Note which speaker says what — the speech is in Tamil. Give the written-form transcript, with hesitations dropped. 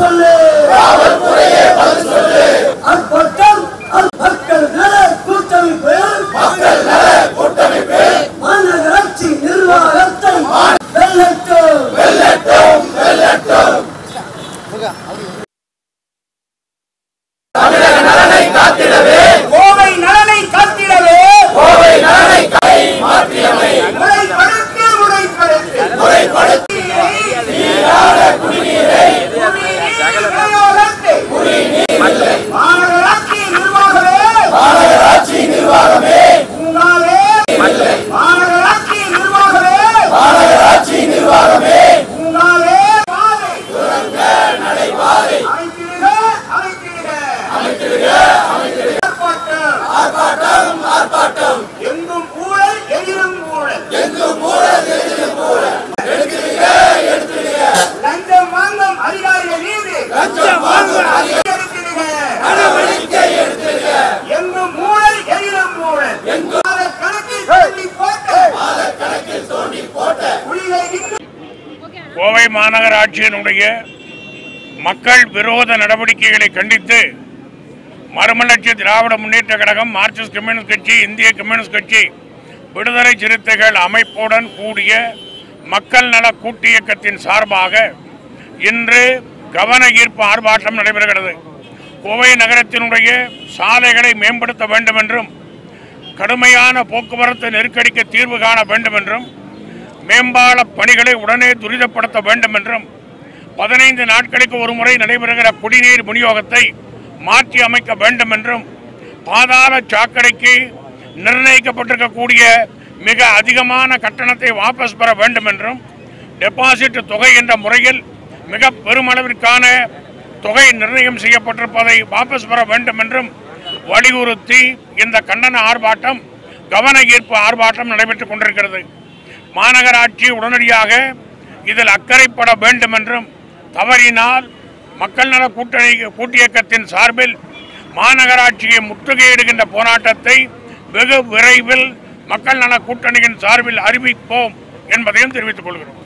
Speaker 1: சொல்லு ஆர்ப்பாட்டம் மக்கள் நல கூட்டமைப்பு மாநகராட்சி நிர்வாகத்தை வெல்லட்டும் தமிழக நலனை காத்திடவே கோவை நலனை காத்திடவே மாற்றியமை முறைப்படுத்தி மாநகராட்சி நிர்வாகமே ஆர்ப்பாட்டம் எங்கும் ஊழல் எதிரும் ஊழல் லஞ்சம் வாங்கும் அதிகாரிகள் மீது எங்கும் ஊழல் எதிரும் ஊழல்
Speaker 2: கோவை மாநகராட்சியினுடைய மக்கள் விரோத நடவடிக்கைகளை கண்டித்து மறுமலர்ச்சி திராவிட முன்னேற்ற கழகம், மார்க்சிஸ்ட் கம்யூனிஸ்ட் கட்சி, இந்திய கம்யூனிஸ்ட் கட்சி, விடுதலை சிறுத்தைகள் அமைப்புடன் கூடிய மக்கள் நல கூட்டு இயக்கத்தின் சார்பாக இன்று கவன ஈர்ப்பு ஆர்ப்பாட்டம் நடைபெறுகிறது. கோவை நகரத்தினுடைய சாலைகளை மேம்படுத்த வேண்டும் என்றும், கடுமையான போக்குவரத்து நெருக்கடிக்கு தீர்வு காண வேண்டும் என்றும், மேம்பால பணிகளை உடனே துரிதப்படுத்த வேண்டும் என்றும், 15 நாட்களுக்கு ஒரு முறை நடைபெறுகிற குடிநீர் விநியோகத்தை மாற்றி அமைக்க வேண்டும் என்றும், பாதாள சாக்கடைக்கு நிர்ணயிக்கப்பட்டிருக்கக்கூடிய மிக அதிகமான கட்டணத்தை வாபஸ் பெற வேண்டும் என்றும், டெபாசிட் தொகை என்ற முறையில் மிக பெருமளவிற்கான தொகை நிர்ணயம் செய்யப்பட்டிருப்பதை வாபஸ் பெற வேண்டும் என்றும் வலியுறுத்தி இந்த கண்டன ஆர்ப்பாட்டம், கவன ஈர்ப்பு ஆர்ப்பாட்டம் நடைபெற்றுக் கொண்டிருக்கிறது. மாநகராட்சி உடனடியாக இதில் அக்கறைப்பட வேண்டும் என்றும், தவறினால் மக்கள் நல கூட்டு இயக்கத்தின் சார்பில் மாநகராட்சியை முற்றுகையிடுகின்ற போராட்டத்தை வெகு விரைவில் மக்கள் நல கூட்டணியின் சார்பில் அறிவிப்போம் என்பதையும் தெரிவித்துக் கொள்கிறோம்.